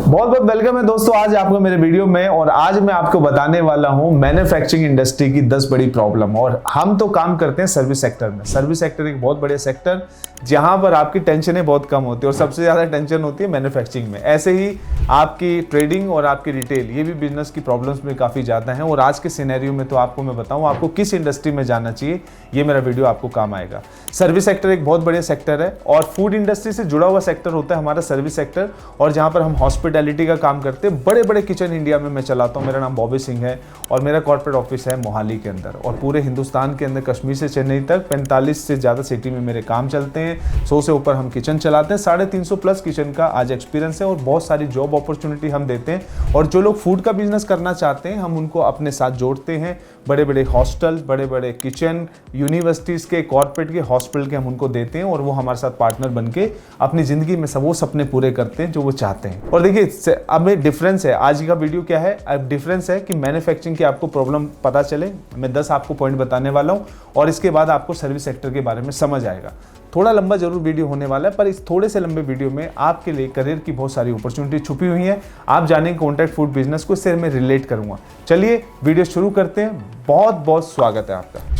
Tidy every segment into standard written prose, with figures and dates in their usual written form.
बहुत बहुत वेलकम है दोस्तों आज आपको मेरे वीडियो में। और आज मैं आपको बताने वाला हूं मैन्युफैक्चरिंग इंडस्ट्री की 10 बड़ी प्रॉब्लम। और हम तो काम करते हैं सर्विस सेक्टर में। सर्विस सेक्टर एक बहुत बड़े सेक्टर जहां पर आपकी टेंशनें बहुत कम होती है और सबसे ज्यादा टेंशन होती है मैन्युफैक्चरिंग में। ऐसे ही आपकी ट्रेडिंग और आपकी रिटेल ये भी बिजनेस की प्रॉब्लम्स में काफी ज्यादा है। और आज के सिनेरियो में तो आपको मैं बताऊं आपको किस इंडस्ट्री में जाना चाहिए, ये मेरा वीडियो आपको काम आएगा। सर्विस सेक्टर एक बहुत बड़े सेक्टर है और फूड इंडस्ट्री से जुड़ा हुआ सेक्टर होता है हमारा सर्विस सेक्टर। और जहां पर हम हॉस्पिटैलिटी का काम करते हैं, बड़े बड़े किचन इंडिया में मैं चलाता हूं। मेरा नाम बॉबी सिंह है और मेरा कॉर्पोरेट ऑफिस है मोहाली के अंदर। और पूरे हिंदुस्तान के अंदर कश्मीर से चेन्नई तक 45 से ज़्यादा सिटी में मेरे काम चलते हैं। 100 से ऊपर हम किचन चलाते हैं। 350 प्लस किचन का आज एक्सपीरियंस है और बहुत सारी जॉब अपॉर्चुनिटी हम देते हैं। और जो लोग फूड का बिजनेस करना चाहते हैं हम उनको अपने साथ जोड़ते हैं। बड़े बड़े हॉस्टल, बड़े बड़े किचन, यूनिवर्सिटीज़ के, कॉर्पोरेट के, हॉस्पिटल के हम उनको देते हैं और वो हमारे साथ पार्टनर बन के अपनी ज़िंदगी में सब वो सपने पूरे करते हैं जो वो चाहते हैं। और देखिए अब डिफरेंस है, आज का वीडियो क्या है, अब डिफरेंस है कि मैन्युफैक्चरिंग की आपको प्रॉब्लम पता चले। मैं 10 आपको पॉइंट बताने वाला हूँ और इसके बाद आपको सर्विस सेक्टर के बारे में समझ आएगा। थोड़ा लंबा जरूर वीडियो होने वाला है पर इस थोड़े से लंबे वीडियो में आपके लिए करियर की बहुत सारी अपॉर्चुनिटी छुपी हुई है। आप जानेंगे कॉन्ट्रैक्ट फूड बिजनेस को, इससे मैं रिलेट करूंगा। चलिए वीडियो शुरू करते हैं। बहुत बहुत स्वागत है आपका।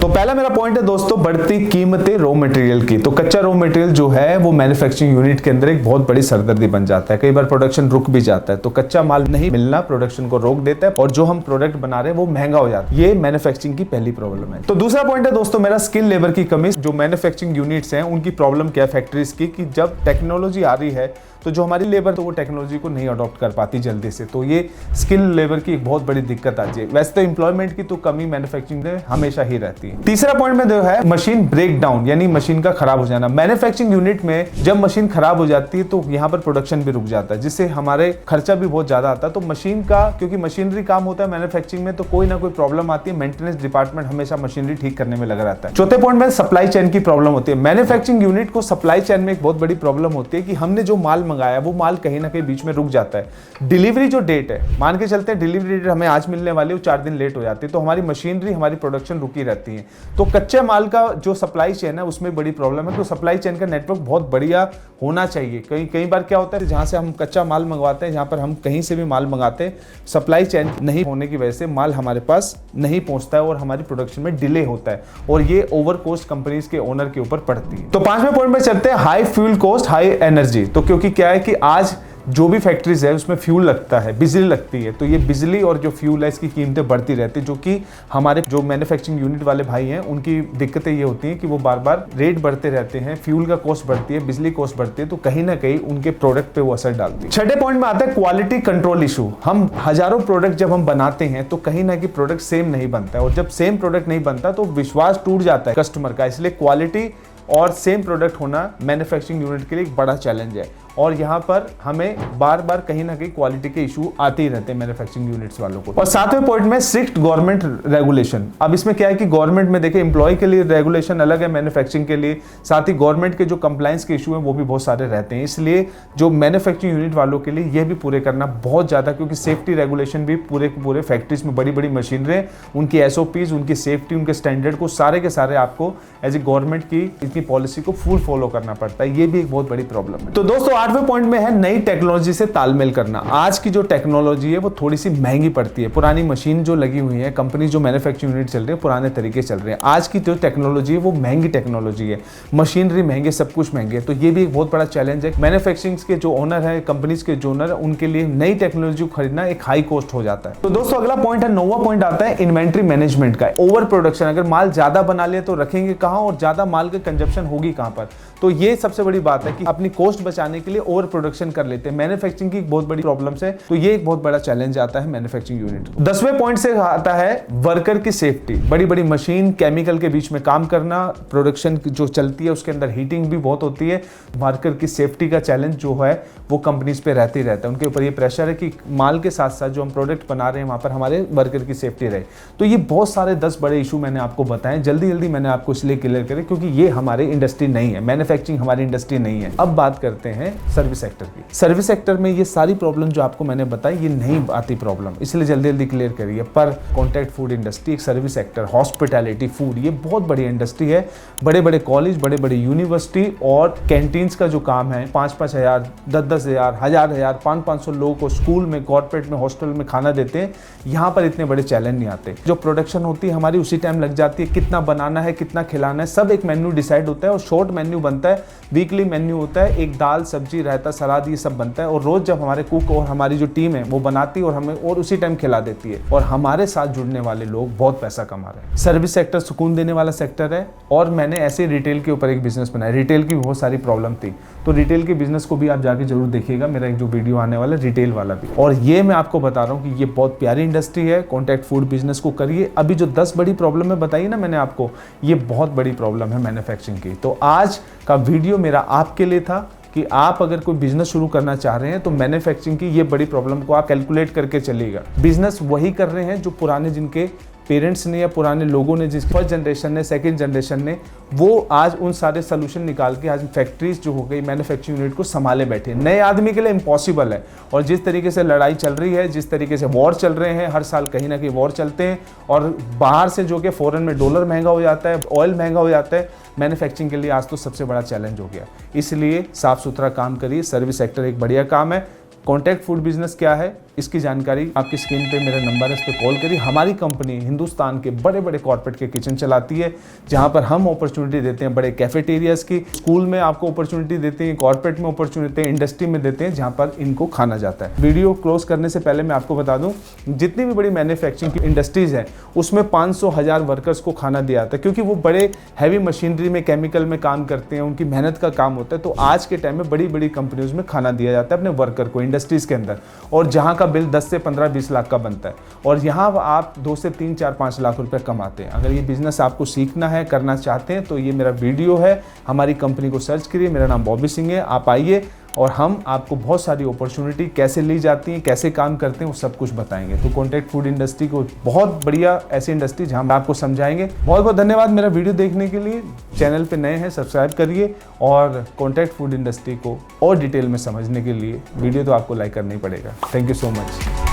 तो पहला मेरा पॉइंट है दोस्तों, बढ़ती कीमतें रॉ मटेरियल की। तो कच्चा रॉ मटेरियल जो है वो मैन्युफैक्चरिंग यूनिट के अंदर एक बहुत बड़ी सरदर्दी बन जाता है। कई बार प्रोडक्शन रुक भी जाता है। तो कच्चा माल नहीं मिलना प्रोडक्शन को रोक देता है और जो हम प्रोडक्ट बना रहे हैं वो महंगा हो जाता है। ये मैन्युफैक्चरिंग की पहली प्रॉब्लम है। तो दूसरा पॉइंट है दोस्तों मेरा, स्किल लेबर की कमी। जो मैन्युफैक्चरिंग यूनिट्स हैं उनकी प्रॉब्लम क्या है फैक्ट्रीज की, कि जब टेक्नोलॉजी आ रही है तो जो हमारी लेबर तो वो टेक्नोलॉजी को नहीं अडॉप्ट कर पाती जल्दी से। तो ये स्किल लेबर की एक बहुत बड़ी दिक्कत आती है। वैसे तो एम्प्लॉयमेंट की तो कमी मैन्युफैक्चरिंग में हमेशा ही रहती है। तीसरा पॉइंट में जो है मशीन ब्रेक डाउन, यानी मशीन का खराब हो जाना। मैन्युफैक्चरिंग यूनिट में जब मशीन खराब हो जाती है तो यहाँ पर प्रोडक्शन भी रुक जाता है, जिससे हमारे खर्चा भी बहुत ज्यादा आता है। तो मशीन का, क्योंकि मशीनरी काम होता है मैन्युफैक्चरिंग में, तो कोई ना कोई प्रॉब्लम आती है। मेंटेनेंस डिपार्टमेंट हमेशा मशीनरी ठीक करने में लगा रहता है। चौथे पॉइंट में सप्लाई चेन की प्रॉब्लम होती है। मैन्युफैक्चरिंग यूनिट को सप्लाई चेन में एक बहुत बड़ी प्रॉब्लम होती है कि हमने जो माल मंगाया वो माल कहीं ना कहीं बीच में रुक जाता है। डिलीवरी जो डेट है, मान के चलते हैं डिलीवरी डेट हमें आज मिलने वाली है, वो 4 दिन लेट हो जाती है। तो हमारी मशीनरी, हमारी प्रोडक्शन रुकी रहती है। तो कच्चे माल का जो सप्लाई चेन है उसमें बड़ी प्रॉब्लम है। तो सप्लाई चेन का नेटवर्क बहुत बढ़िया होना चाहिए। कई बार क्या होता है, जहां से हम कच्चा माल मंगवाते हैं, जहां पर हम कहीं से भी माल मंगाते हैं, सप्लाई चेन नहीं होने की वजह से माल हमारे पास नहीं पहुंचता है और हमारी प्रोडक्शन में डिले होता है और ये ओवर कॉस्ट कंपनीज के ओनर के ऊपर पड़ती है। तो 5वें पॉइंट में चलते हैं, high fuel cost, high energy. तो क्योंकि क्या है कि आज जो भी फैक्ट्रीज है उसमें फ्यूल लगता है, बिजली लगती है। तो ये बिजली और जो फ्यूल है इसकी कीमतें बढ़ती रहती है, जो कि हमारे जो मैन्युफैक्चरिंग यूनिट वाले भाई हैं उनकी दिक्कतें ये होती हैं कि वो बार बार रेट बढ़ते रहते हैं। फ्यूल का कॉस्ट बढ़ती है, बिजली कॉस्ट बढ़ती है, तो कहीं ना कहीं उनके प्रोडक्ट पे वो असर डालती है। छठे पॉइंट में आता है क्वालिटी कंट्रोल इशू। हम हजारों प्रोडक्ट जब हम बनाते हैं तो कहीं ना कहीं प्रोडक्ट सेम नहीं बनता है और जब सेम प्रोडक्ट नहीं बनता तो विश्वास टूट जाता है कस्टमर का। इसलिए क्वालिटी और सेम प्रोडक्ट होना मैन्युफैक्चरिंग यूनिट के लिए एक बड़ा चैलेंज है और यहाँ पर हमें बार बार कहीं ना कहीं क्वालिटी के इशू आते ही रहते हैं मैन्युफैक्चरिंग यूनिट्स वालों को। और 7वें पॉइंट में स्ट्रिक्ट गवर्नमेंट रेगुलेशन। अब इसमें क्या है कि गवर्नमेंट में देखिए एम्प्लॉय के लिए रेगुलेशन अलग है, मैन्युफैक्चरिंग के लिए, साथ ही गवर्नमेंट के जो कंप्लायंस के इशू हैं वो भी बहुत सारे रहते हैं। इसलिए जो मैन्युफैक्चरिंग यूनिट वालों के लिए यह भी पूरे करना बहुत ज़्यादा, क्योंकि सेफ्टी रेगुलेशन भी पूरे फैक्ट्रीज में बड़ी बड़ी मशीनरी, उनकी SOPs, उनकी सेफ्टी, उनके स्टैंडर्ड को सारे के सारे आपको एज ए गवर्नमेंट की इतनी पॉलिसी को फुल फॉलो करना पड़ता है। ये भी एक बहुत बड़ी प्रॉब्लम है। तो दोस्तों 8वें पॉइंट में है नई टेक्नोलॉजी से तालमेल करना। आज की जो टेक्नोलॉजी है वो थोड़ी सी महंगी पड़ती है। पुरानी मशीन जो लगी हुई है, कंपनी जो मैन्युफैक्चरिंग यूनिट चल रही है पुराने तरीके चल रहे हैं। आज की जो टेक्नोलॉजी है वो महंगी टेक्नोलॉजी है, मशीनरी महंगे, सब कुछ महंगे है। तो ये भी एक बहुत बड़ा चैलेंज है। मैन्युफैक्चरिंग के जो ओनर है, कंपनीज के जो ओनर है, उनके लिए नई टेक्नोलॉजी को खरीदना एक हाई कॉस्ट हो जाता है। तो दोस्तों अगला पॉइंट है, 9वां पॉइंट आता है इन्वेंट्री मैनेजमेंट का। ओवर प्रोडक्शन, अगर माल ज्यादा बना लिया तो रखेंगे कहां और ज्यादा माल की कंजप्शन होगी कहां पर। तो ये सबसे बड़ी बात है कि अपनी कॉस्ट बचाने के लिए ओवर प्रोडक्शन कर लेते हैं। मैन्युफैक्चरिंग की एक बहुत बड़ी प्रॉब्लम है, तो ये एक बहुत बड़ा चैलेंज आता है मैन्युफैक्चरिंग यूनिट। 10वें पॉइंट से आता है वर्कर की सेफ्टी। बड़ी बड़ी मशीन, केमिकल के बीच में काम करना, प्रोडक्शन जो चलती है उसके अंदर हीटिंग भी बहुत होती है। वर्कर की सेफ्टी का चैलेंज जो है वो कंपनीज पे रहते ही रहता है। उनके ऊपर ये प्रेशर है कि माल के साथ साथ जो हम प्रोडक्ट बना रहे हैं वहां पर हमारे वर्कर की सेफ्टी रहे। तो ये बहुत सारे 10 बड़े इशू मैंने आपको बताए। जल्दी मैंने आपको इसलिए क्लियर करे क्योंकि ये हमारी इंडस्ट्री नहीं है, मैन्युफैक्चरिंग हमारी इंडस्ट्री नहीं है। अब बात करते हैं सर्विस सेक्टर की। सर्विस सेक्टर में ये सारी प्रॉब्लम जो आपको मैंने बताई ये नहीं आती प्रॉब्लम, इसलिए जल्दी जल्दी क्लियर करिए। पर कॉन्ट्रैक्ट फूड इंडस्ट्री, एक सर्विस सेक्टर, हॉस्पिटैलिटी, फूड, ये बहुत बड़ी इंडस्ट्री है। बड़े बड़े कॉलेज, बड़े बड़े यूनिवर्सिटी और कैंटीन्स का जो काम है, 5-5 हज़ार, 10-10 हज़ार, 1,000-1,000, 500-500 लोगों को स्कूल में, कॉर्पोरेट में, हॉस्टल में खाना देते हैं। यहाँ पर इतने बड़े चैलेंज नहीं आते। जो प्रोडक्शन होती है हमारी उसी टाइम लग जाती है, कितना बनाना है, कितना खिलाना है, सब एक मेन्यू डिसाइड होता है और शॉर्ट मेन्यू बनता है, वीकली मेन्यू होता है, एक दाल, सब्जी, रायता, सलाद, ये सब बनता है। और रोज जब हमारे कुक और हमारी जो टीम है वो बनाती है और हमें और उसी टाइम खिला देती है, और हमारे साथ जुड़ने वाले लोग बहुत पैसा कमा रहे हैं। सर्विस सेक्टर सुकून देने वाला सेक्टर है। और मैंने ऐसे रिटेल के ऊपर एक बिजनेस बनाया। रिटेल की बहुत सारी प्रॉब्लम थी, तो रिटेल के बिजनेस को भी आप जाके जरूर देखिएगा, मेरा एक जो वीडियो आने वाला है रिटेल वाला भी। और ये मैं आपको बता रहा हूँ कि ये बहुत प्यारी इंडस्ट्री है। कॉन्ट्रैक्ट फूड बिजनेस को करिए। अभी जो 10 बड़ी प्रॉब्लम है बताई ना मैंने आपको, ये बहुत बड़ी प्रॉब्लम है मैन्युफैक्चरिंग की। तो आज का वीडियो मेरा आपके लिए था कि आप अगर कोई बिजनेस शुरू करना चाह रहे हैं तो मैन्युफैक्चरिंग की ये बड़ी प्रॉब्लम को आप कैलकुलेट करके चलिएगा। बिजनेस वही कर रहे हैं जो पुराने, जिनके पेरेंट्स ने या पुराने लोगों ने, जिस फर्स्ट जनरेशन ने, सेकंड जनरेशन ने, वो आज उन सारे सोल्यूशन निकाल के आज फैक्ट्रीज जो हो गई, मैन्युफैक्चरिंग यूनिट को संभाले बैठे। नए आदमी के लिए इम्पॉसिबल है। और जिस तरीके से लड़ाई चल रही है, जिस तरीके से वॉर चल रहे हैं, हर साल कहीं ना कहीं वॉर चलते हैं, और बाहर से जो कि फॉरेन में डॉलर महंगा हो जाता है, ऑयल महंगा हो जाता है, मैन्युफैक्चरिंग के लिए आज तो सबसे बड़ा चैलेंज हो गया। इसलिए साफ सुथरा काम करिए। सर्विस सेक्टर एक बढ़िया काम है। कॉन्ट्रैक्ट फूड बिजनेस क्या है, इसकी जानकारी आपकी स्क्रीन पे मेरा नंबर है, इस पर कॉल करिए। हमारी कंपनी हिंदुस्तान के बड़े बड़े कॉर्पोरेट के किचन चलाती है, जहां पर हम अपॉर्चुनिटी देते हैं बड़े कैफेटेरियाज की, स्कूल में आपको अपॉर्चुनिटी देते हैं, कॉर्पोरेट में अपॉर्चुनिटी, इंडस्ट्री में देते हैं, जहां पर इनको खाना जाता है। वीडियो क्लोज करने से पहले मैं आपको बता दूं, जितनी भी बड़ी मैन्युफैक्चरिंग की इंडस्ट्रीज है उसमें 500,000 वर्कर्स को खाना दिया जाता है, क्योंकि वो बड़े हैवी मशीनरी में, केमिकल में काम करते हैं, उनकी मेहनत का काम होता है। तो आज के टाइम में बड़ी बड़ी कंपनीज में खाना दिया जाता है अपने वर्कर को, इंडस्ट्रीज के अंदर, और जहां का बिल 10 से 15-20 लाख का बनता है, और यहाँ आप 2 से 3-4-5 लाख रुपए कमाते हैं। अगर ये बिजनेस आपको सीखना है, करना चाहते हैं, तो ये मेरा वीडियो है। हमारी कंपनी को सर्च करिए, मेरा नाम बॉबी सिंह है। आप आइए और हम आपको बहुत सारी अपॉर्चुनिटी कैसे ली जाती हैं, कैसे काम करते हैं, वो सब कुछ बताएंगे। तो कॉन्ट्रैक्ट फूड इंडस्ट्री को बहुत बढ़िया ऐसी इंडस्ट्री जहां हम आपको समझाएंगे। बहुत बहुत धन्यवाद मेरा वीडियो देखने के लिए। चैनल पे नए हैं, सब्सक्राइब करिए, और कॉन्ट्रैक्ट फूड इंडस्ट्री को और डिटेल में समझने के लिए वीडियो तो आपको लाइक करना ही पड़ेगा। Thank you so much.